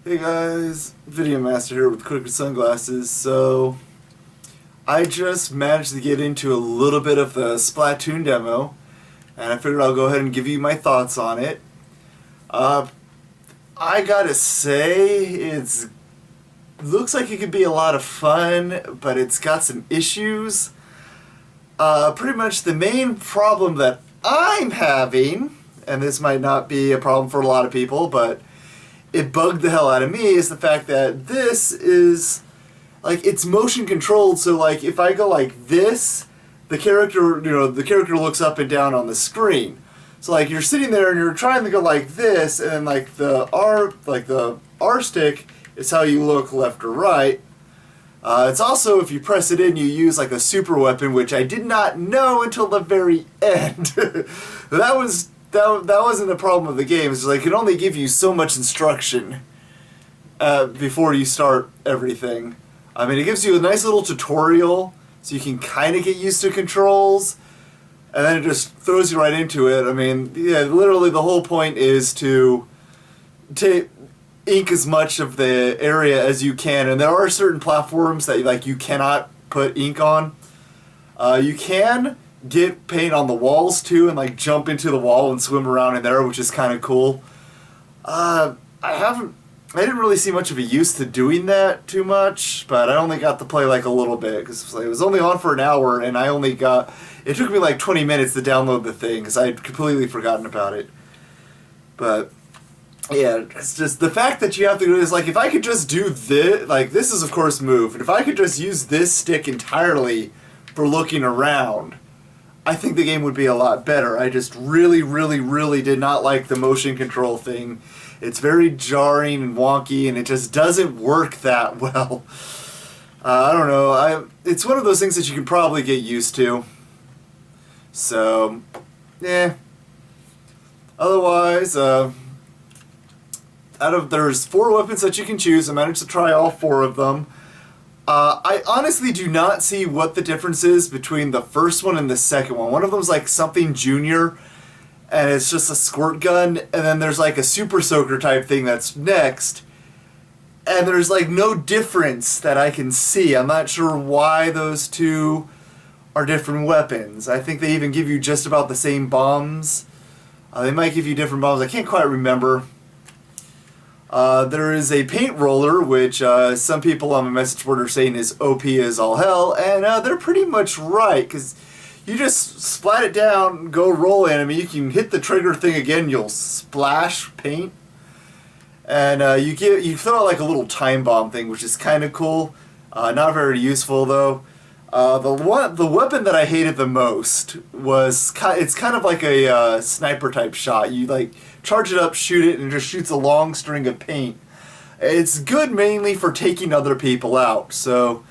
Hey guys, Video Master here with Crooked Sunglasses. So, I just managed to get into a little bit of the Splatoon demo, and I figured I'll go ahead and give you my thoughts on it. I gotta say, it looks like it could be a lot of fun, but it's got some issues. Pretty much the main problem that I'm having, and this might not be a problem for a lot of people, but it bugged the hell out of me, is the fact that this is, like, it's motion controlled, so, like, if I go like this, the character looks up and down on the screen. So, like, you're sitting there and you're trying to go like this, and then, like, the R stick is how you look left or right. It's also, if you press it in, you use, like, a super weapon, which I did not know until the very end. That wasn't a problem of the game. It's like it can only give you so much instruction before you start everything. I mean, it gives you a nice little tutorial, so you can kind of get used to controls, and then it just throws you right into it. I mean, yeah, literally the whole point is to ink as much of the area as you can, and there are certain platforms that you cannot put ink on. You can get paint on the walls too, and like jump into the wall and swim around in there, which is kind of cool. I didn't really see much of a use to doing that too much, but I only got to play like a little bit because it was only on for an hour, and it took me like 20 minutes to download the thing because I had completely forgotten about it. But yeah, it's just the fact that you have to do this. Like, if I could just do this, like, this is of course move, and if I could just use this stick entirely for looking around, I think the game would be a lot better. I just really, really, really did not like the motion control thing. It's very jarring and wonky, and it just doesn't work that well. I don't know. It's one of those things that you can probably get used to. So, yeah. Otherwise, there's 4 weapons that you can choose. I managed to try all 4 of them. I honestly do not see what the difference is between the first one and the second one. One of them's like something junior, and it's just a squirt gun, and then there's like a super soaker type thing that's next, and there's like no difference that I can see. I'm not sure why those two are different weapons. I think they even give you just about the same bombs. They might give you different bombs. I can't quite remember. There is a paint roller, which some people on my message board are saying is OP as all hell, and they're pretty much right, because you just splat it down, go roll enemy, you can hit the trigger thing again, you'll splash paint, and you throw out like a little time bomb thing, which is kind of cool. Not very useful though. The weapon that I hated the most was it's kind of like a sniper type shot. You like charge it up, shoot it, and it just shoots a long string of paint. It's good mainly for taking other people out. So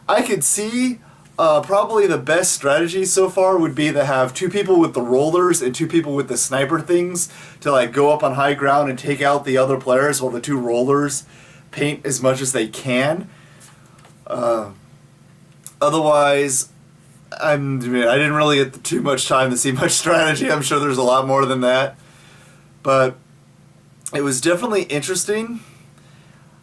I could see probably the best strategy so far would be to have 2 people with the rollers and 2 people with the sniper things to like go up on high ground and take out the other players while the 2 rollers paint as much as they can. Otherwise, I didn't really get too much time to see much strategy. I'm sure there's a lot more than that. But it was definitely interesting.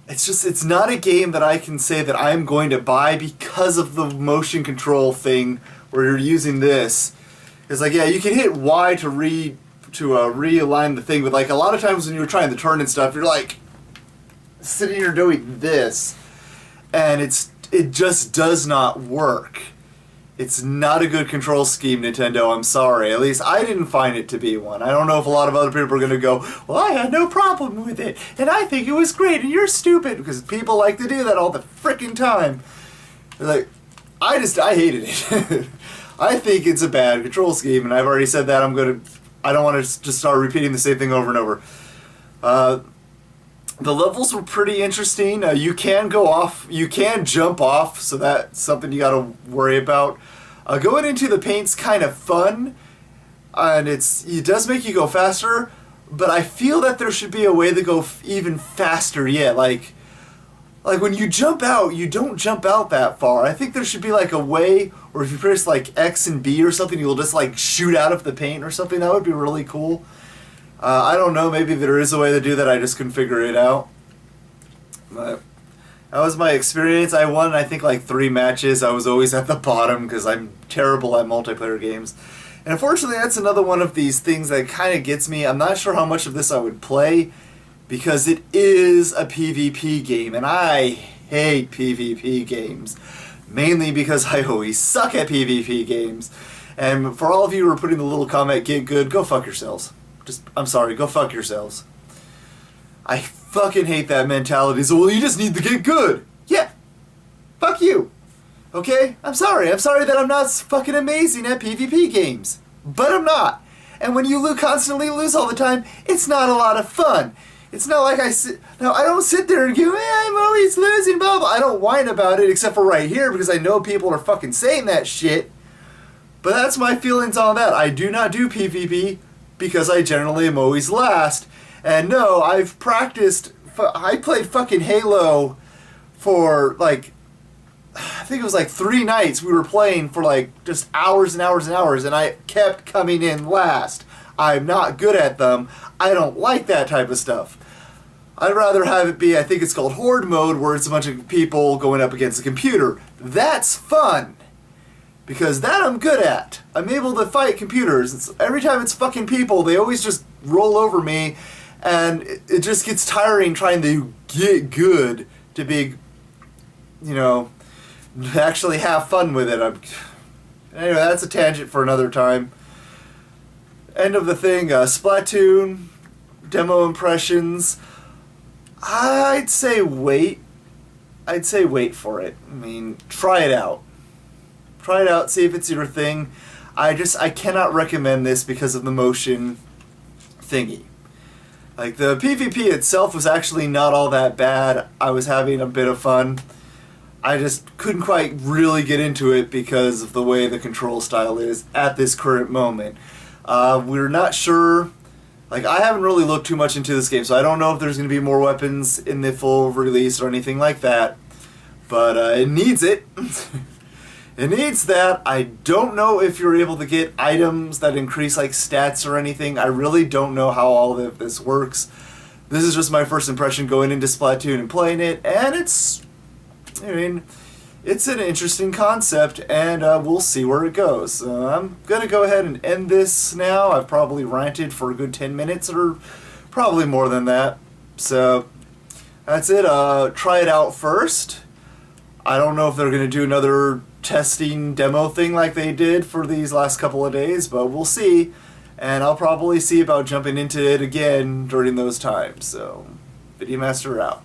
It's not a game that I can say that I'm going to buy because of the motion control thing where you're using this. It's like, yeah, you can hit Y to realign the thing, but like a lot of times when you're trying to turn and stuff, you're like sitting here doing this, and it just does not work. It's not a good control scheme, Nintendo. I'm sorry. At least I didn't find it to be one. I don't know if a lot of other people are going to go, well, I had no problem with it, and I think it was great, and you're stupid, because people like to do that all the frickin' time. They're like, I hated it. I think it's a bad control scheme, and I've already said that. I don't want to just start repeating the same thing over and over. The levels were pretty interesting. You can jump off, so that's something you gotta worry about. Going into the paint's kind of fun, and it does make you go faster, but I feel that there should be a way to go even faster yet. Like when you jump out, you don't jump out that far. I think there should be like a way, or if you press like X and B or something, you'll just like shoot out of the paint or something. That would be really cool. I don't know, maybe there is a way to do that, I just couldn't figure it out. But that was my experience. I won, I think, like 3 matches. I was always at the bottom because I'm terrible at multiplayer games. And unfortunately, that's another one of these things that kind of gets me. I'm not sure how much of this I would play because it is a PvP game, and I hate PvP games. Mainly because I always suck at PvP games. And for all of you who are putting the little comment, get good, go fuck yourselves. I'm sorry, go fuck yourselves. I fucking hate that mentality. So, well, you just need to get good. Yeah. Fuck you. Okay? I'm sorry that I'm not fucking amazing at PvP games. But I'm not. And when you constantly lose all the time, it's not a lot of fun. It's not like I don't sit there and go, I'm always losing, blah, blah. I don't whine about it except for right here because I know people are fucking saying that shit. But that's my feelings on that. I do not do PvP because I generally am always last. And no, I've practiced. I played fucking Halo for like, I think it was like 3 nights we were playing for like just hours and hours and hours, and I kept coming in last. I'm not good at them. I don't like that type of stuff. I'd rather have it be, I think it's called Horde mode, where it's a bunch of people going up against a computer. That's fun. Because that I'm good at. I'm able to fight computers. Every time it's fucking people, they always just roll over me, and it just gets tiring trying to get good to be, actually have fun with it. Anyway, that's a tangent for another time. End of the thing, Splatoon, demo impressions. I'd say wait. I'd say wait for it. I mean, try it out. Try it out, see if it's your thing. I cannot recommend this because of the motion thingy. Like, the PvP itself was actually not all that bad. I was having a bit of fun. I just couldn't quite really get into it because of the way the control style is at this current moment. We're not sure. Like, I haven't really looked too much into this game, so I don't know if there's going to be more weapons in the full release or anything like that. But it needs it. It needs that. I don't know if you're able to get items that increase like stats or anything. I really don't know how all of this works. This is just my first impression going into Splatoon and playing it, and it's an interesting concept, and we'll see where it goes. So I'm going to go ahead and end this now. I've probably ranted for a good 10 minutes or probably more than that. So that's it. Try it out first. I don't know if they're going to do another testing demo thing like they did for these last couple of days, but we'll see. And I'll probably see about jumping into it again during those times. So, Video Master out.